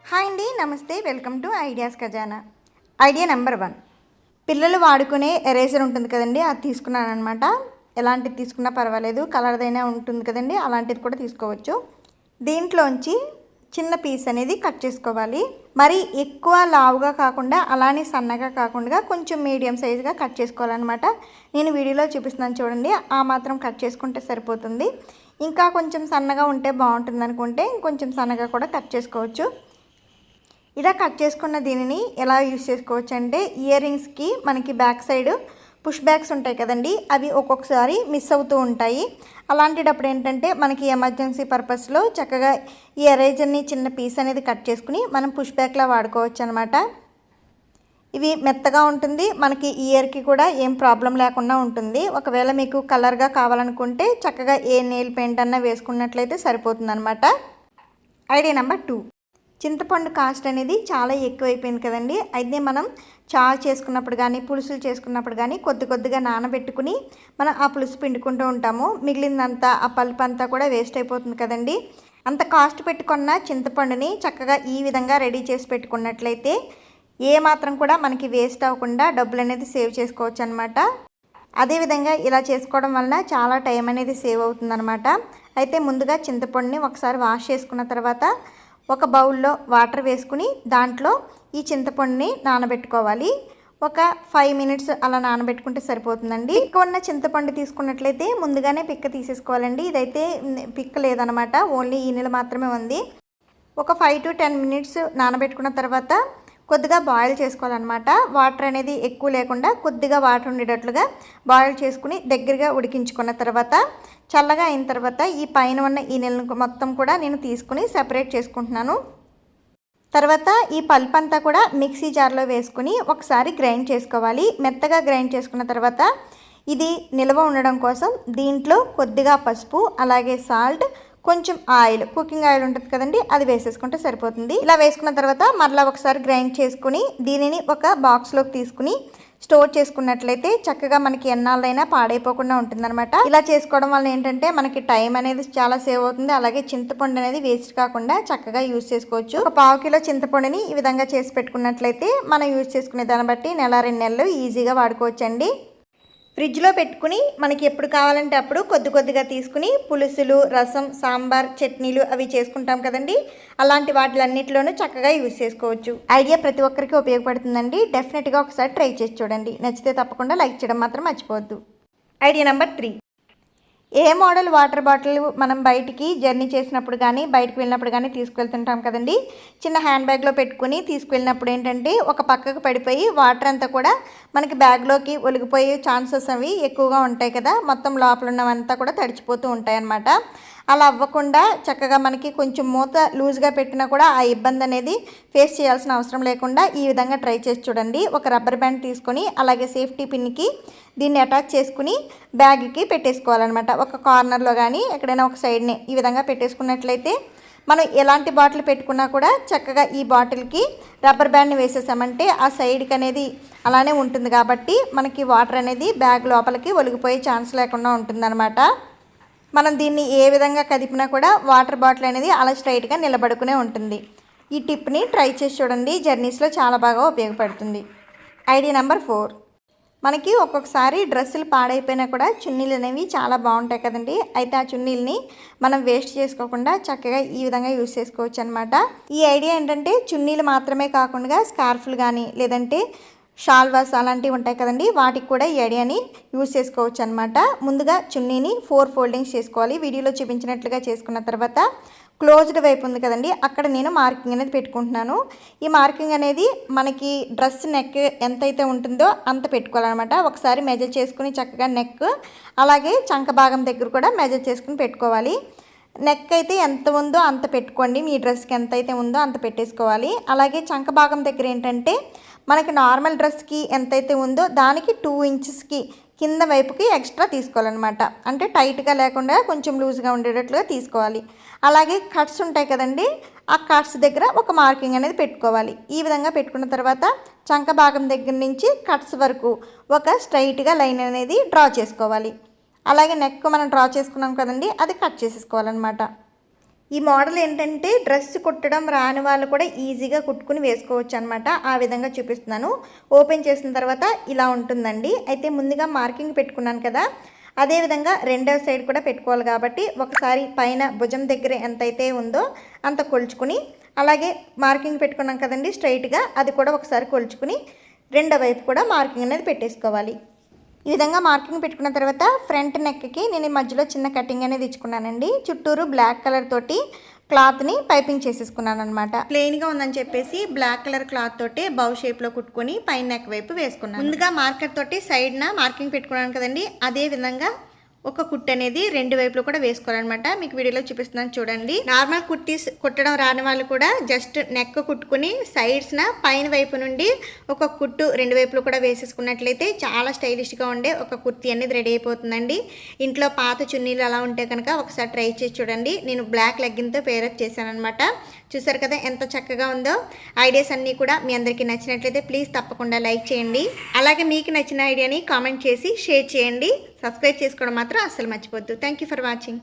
Hi అండి, నమస్తే. Welcome to ideas ఖజానా. ఐడియా నెంబర్ 1, పిల్లలు వాడుకునే ఎరేజర్ ఉంటుంది కదండి, అది తీసుకున్నాను అనమాట. ఎలాంటిది తీసుకున్నా పర్వాలేదు, కలర్దైనా ఉంటుంది కదండి, అలాంటిది కూడా తీసుకోవచ్చు. దీంట్లోంచి చిన్న పీస్ అనేది కట్ చేసుకోవాలి. మరి ఎక్కువ లావుగా కాకుండా అలానే సన్నగా కాకుండా కొంచెం మీడియం సైజుగా కట్ చేసుకోవాలన్నమాట. నేను వీడియోలో చూపిస్తున్నాను చూడండి, ఆ మాత్రం కట్ చేసుకుంటే సరిపోతుంది. ఇంకా కొంచెం సన్నగా ఉంటే బాగుంటుంది అనుకుంటే ఇంకొంచెం సన్నగా కూడా కట్ చేసుకోవచ్చు. ఇలా కట్ చేసుకున్న దీనిని ఎలా యూస్ చేసుకోవచ్చు అంటే, ఇయర్ రింగ్స్కి మనకి బ్యాక్ సైడ్ పుష్ బ్యాక్స్ ఉంటాయి కదండి, అవి ఒక్కొక్కసారి మిస్ అవుతూ ఉంటాయి. అలాంటిటప్పుడు ఏంటంటే మనకి ఎమర్జెన్సీ పర్పస్లో చక్కగా ఈ ఎరేజర్ని చిన్న పీస్ అనేది కట్ చేసుకుని మనం పుష్ బ్యాక్లా వాడుకోవచ్చు అనమాట. ఇవి మెత్తగా ఉంటుంది, మనకి ఇయర్కి కూడా ఏం ప్రాబ్లం లేకుండా ఉంటుంది. ఒకవేళ మీకు కలర్గా కావాలనుకుంటే చక్కగా ఏ నెయిల్ పెయింట్ అన్నా వేసుకున్నట్లయితే సరిపోతుంది అనమాట. ఐడియా నెంబర్ 2, చింతపండు కాస్ట్ అనేది చాలా ఎక్కువైపోయింది కదండి. అయితే మనం చారు చేసుకున్నప్పుడు కానీ పులుసులు చేసుకున్నప్పుడు కానీ కొద్దిగా నానబెట్టుకుని మనం ఆ పులుసు పిండుకుంటూ ఉంటాము. మిగిలిందంతా ఆ పల్పు అంతా కూడా వేస్ట్ అయిపోతుంది కదండి. అంత కాస్ట్ పెట్టుకున్న చింతపండుని చక్కగా ఈ విధంగా రెడీ చేసి పెట్టుకున్నట్లయితే ఏ మాత్రం కూడా మనకి వేస్ట్ అవ్వకుండా డబ్బులు అనేది సేవ్ చేసుకోవచ్చు అనమాట. అదేవిధంగా ఇలా చేసుకోవడం వలన చాలా టైం అనేది సేవ్ అవుతుందన్నమాట. అయితే ముందుగా చింతపండుని ఒకసారి వాష్ చేసుకున్న తర్వాత ఒక బౌల్లో వాటర్ వేసుకుని దాంట్లో ఈ చింతపండుని నానబెట్టుకోవాలి. ఒక 5 మినిట్స్ అలా నానబెట్టుకుంటే సరిపోతుందండి. పిక్క ఉన్న చింతపండు తీసుకున్నట్లయితే ముందుగానే పిక్క తీసేసుకోవాలండి. ఇదైతే పిక్క లేదనమాట, ఓన్లీ ఈ నెల మాత్రమే ఉంది. ఒక 5 to 10 మినిట్స్ నానబెట్టుకున్న తర్వాత కొద్దిగా బాయిల్ చేసుకోవాలన్నమాట. వాటర్ అనేది ఎక్కువ లేకుండా కొద్దిగా వాటర్ ఉండేటట్లుగా బాయిల్ చేసుకుని దగ్గరగా ఉడికించుకున్న తర్వాత చల్లగా అయిన తర్వాత ఈ పైన ఉన్న ఈ నెలను మొత్తం కూడా నేను తీసుకుని సెపరేట్ చేసుకుంటున్నాను. తర్వాత ఈ పల్ప్ అంతా కూడా మిక్సీ జార్లో వేసుకుని ఒకసారి గ్రైండ్ చేసుకోవాలి. మెత్తగా గ్రైండ్ చేసుకున్న తర్వాత ఇది నిల్వ ఉండడం కోసం దీంట్లో కొద్దిగా పసుపు, అలాగే సాల్ట్, కొంచెం ఆయిల్, కుకింగ్ ఆయిల్ ఉంటుంది కదండి, అది వేసేసుకుంటే సరిపోతుంది. ఇలా వేసుకున్న తర్వాత మరలా ఒకసారి గ్రైండ్ చేసుకుని దీనిని ఒక బాక్స్లోకి తీసుకుని స్టోర్ చేసుకున్నట్లయితే చక్కగా మనకి ఎన్నాళ్ళైనా పాడైపోకుండా ఉంటుందన్నమాట. ఇలా చేసుకోవడం వల్ల ఏంటంటే మనకి టైం అనేది చాలా సేవ్ అవుతుంది. అలాగే చింతపండు అనేది వేస్ట్ కాకుండా చక్కగా యూజ్ చేసుకోవచ్చు. ఒక 1/2 కిలో చింతపండుని ఈ విధంగా చేసి పెట్టుకున్నట్లయితే మనం యూజ్ చేసుకునే దాన్ని బట్టి 1-2 నెలలు ఈజీగా వాడుకోవచ్చండి. ఫ్రిడ్జ్లో పెట్టుకుని మనకి ఎప్పుడు కావాలంటే అప్పుడు కొద్దిగా తీసుకుని పులుసులు, రసం, సాంబార్, చట్నీలు అవి చేసుకుంటాం కదండి, అలాంటి వాటిలన్నిటిలోనూ చక్కగా యూజ్ చేసుకోవచ్చు. ఐడియా ప్రతి ఒక్కరికి ఉపయోగపడుతుందండి. డెఫినెట్గా ఒకసారి ట్రై చేసి చూడండి. నచ్చితే తప్పకుండా లైక్ చేయడం మాత్రం మర్చిపోవద్దు. ఐడియా నెంబర్ 3, ఏ మోడల్ వాటర్ బాటిల్ మనం బయటికి జర్నీ చేసినప్పుడు కానీ బయటకు వెళ్ళినప్పుడు కానీ తీసుకువెళ్తుంటాం కదండి. చిన్న హ్యాండ్ బ్యాగ్లో పెట్టుకుని తీసుకువెళ్ళినప్పుడు ఏంటంటే ఒక పక్కకు పడిపోయి వాటర్ అంతా కూడా మనకి బ్యాగ్లోకి ఒలిగిపోయే ఛాన్సెస్ అవి ఎక్కువగా ఉంటాయి కదా. మొత్తం లోపల ఉన్నవంతా కూడా తడిచిపోతూ ఉంటాయి అన్నమాట. అలా అవ్వకుండా చక్కగా మనకి కొంచెం మూత లూజ్గా పెట్టినా కూడా ఆ ఇబ్బంది అనేది ఫేస్ చేయాల్సిన అవసరం లేకుండా ఈ విధంగా ట్రై చేసి చూడండి. ఒక రబ్బర్ బ్యాండ్ తీసుకొని అలాగే సేఫ్టీ పిన్కి దీన్ని అటాచ్ చేసుకుని బ్యాగ్కి పెట్టేసుకోవాలన్నమాట. ఒక కార్నర్లో కానీ ఎక్కడైనా ఒక సైడ్ని ఈ విధంగా పెట్టేసుకున్నట్లయితే మనం ఎలాంటి బాటిల్ పెట్టుకున్నా కూడా చక్కగా ఈ బాటిల్కి రబ్బర్ బ్యాండ్ని వేసేసామంటే ఆ సైడ్కి అనేది అలానే ఉంటుంది కాబట్టి మనకి వాటర్ అనేది బ్యాగ్ లోపలికి ఒలిగిపోయే ఛాన్స్ లేకుండా ఉంటుందన్నమాట. మనం దీన్ని ఏ విధంగా కదిపినా కూడా వాటర్ బాటిల్ అనేది అలా స్ట్రైట్గా నిలబడుకునే ఉంటుంది. ఈ టిప్ని ట్రై చేసి చూడండి, జర్నీస్లో చాలా బాగా ఉపయోగపడుతుంది. ఐడియా నెంబర్ 4, మనకి ఒక్కొక్కసారి డ్రెస్సులు పాడైపోయినా కూడా చున్నీలు అనేవి చాలా బాగుంటాయి కదండి. అయితే ఆ చున్నీలని మనం వేస్ట్ చేసుకోకుండా చక్కగా ఈ విధంగా యూజ్ చేసుకోవచ్చు అనమాట. ఈ ఐడియా ఏంటంటే చున్నీలు మాత్రమే కాకుండా స్కార్ఫ్లు కానీ లేదంటే షాల్వాస్ అలాంటివి ఉంటాయి కదండి, వాటికి కూడా ఈ ఐడియాని యూజ్ చేసుకోవచ్చు అనమాట. ముందుగా చున్నీని 4 ఫోల్డింగ్స్ చేసుకోవాలి. వీడియోలో చూపించినట్లుగా చేసుకున్న తర్వాత క్లోజ్డ్ వైపు ఉంది కదండి, అక్కడ నేను మార్కింగ్ అనేది పెట్టుకుంటున్నాను. ఈ మార్కింగ్ అనేది మనకి డ్రెస్ నెక్ ఎంతైతే ఉంటుందో అంత పెట్టుకోవాలన్నమాట. ఒకసారి మెజర్ చేసుకుని చక్కగా నెక్ అలాగే చంక భాగం దగ్గర కూడా మెజర్ చేసుకుని పెట్టుకోవాలి. నెక్ అయితే ఎంత ఉందో అంత పెట్టుకోండి, మీ డ్రెస్కి ఎంత అయితే ఉందో అంత పెట్టేసుకోవాలి. అలాగే చంక భాగం దగ్గర ఏంటంటే మనకి నార్మల్ డ్రెస్కి ఎంతైతే ఉందో దానికి 2 ఇంచెస్కి కింద వైపుకి ఎక్స్ట్రా తీసుకోవాలన్నమాట. అంటే టైట్గా లేకుండా కొంచెం లూజ్గా ఉండేటట్లుగా తీసుకోవాలి. అలాగే కట్స్ ఉంటాయి కదండి, ఆ కట్స్ దగ్గర ఒక మార్కింగ్ అనేది పెట్టుకోవాలి. ఈ విధంగా పెట్టుకున్న తర్వాత చంక భాగం దగ్గర నుంచి కట్స్ వరకు ఒక స్ట్రైట్గా లైన్ అనేది డ్రా చేసుకోవాలి. అలాగే నెక్ మనం డ్రా చేసుకున్నాం కదండి, అది కట్ చేసేసుకోవాలన్నమాట. ఈ మోడల్ ఏంటంటే డ్రెస్ కుట్టడం రాని వాళ్ళు కూడా ఈజీగా కుట్టుకుని వేసుకోవచ్చు అనమాట. ఆ విధంగా చూపిస్తున్నాను. ఓపెన్ చేసిన తర్వాత ఇలా ఉంటుందండి. అయితే ముందుగా మార్కింగ్ పెట్టుకున్నాను కదా, అదేవిధంగా రెండవ సైడ్ కూడా పెట్టుకోవాలి కాబట్టి ఒకసారి పైన భుజం దగ్గర ఎంతైతే ఉందో అంత కొలుచుకుని, అలాగే మార్కింగ్ పెట్టుకున్నాం కదండి స్ట్రైట్గా, అది కూడా ఒకసారి కొలుచుకుని రెండో వైపు కూడా మార్కింగ్ అనేది పెట్టేసుకోవాలి. ఈ విధంగా మార్కింగ్ పెట్టుకున్న తర్వాత ఫ్రంట్ నెక్కి నేను మధ్యలో చిన్న కటింగ్ అనేది ఇచ్చుకున్నానండి. చుట్టూరు బ్లాక్ కలర్ తోటి క్లాత్ని పైపింగ్ చేసేసుకున్నాను అనమాట. ప్లెయిన్గా ఉందని చెప్పేసి బ్లాక్ కలర్ క్లాత్ తోటి బౌ షేప్లో కుట్టుకొని పైన నెక్ వైపు వేసుకున్నాను. ముందుగా మార్కర్ తోటి సైడ్న మార్కింగ్ పెట్టుకున్నాను కదండి, అదే విధంగా ఒక కుట్టు అనేది రెండు వైపులో కూడా వేసుకోవాలన్నమాట. మీకు వీడియోలో చూపిస్తున్నాను చూడండి. నార్మల్ కుట్టీస్ కుట్టడం రాని వాళ్ళు కూడా జస్ట్ నెక్ కుట్టుకుని సైడ్స్న పైన వైపు నుండి ఒక కుట్టు రెండు వైపులో కూడా వేసేసుకున్నట్లయితే చాలా స్టైలిష్గా ఉండే ఒక కుర్తీ అనేది రెడీ అయిపోతుందండి. ఇంట్లో పాత చున్నీలు అలా ఉంటే కనుక ఒకసారి ట్రై చేసి చూడండి. నేను బ్లాక్ లెగ్గిన్తో పేరప్ చేశాను అనమాట. చూసారు కదా ఎంత చక్కగా ఉందో. ఐడియాస్ అన్నీ కూడా మీ అందరికీ నచ్చినట్లయితే ప్లీజ్ తప్పకుండా లైక్ చేయండి. అలాగే మీకు నచ్చిన ఐడియాని కామెంట్ చేసి షేర్ చేయండి. సబ్స్క్రైబ్ చేసుకోవడం మాత్రం అస్సలు మర్చిపోద్దు. Thank you for watching.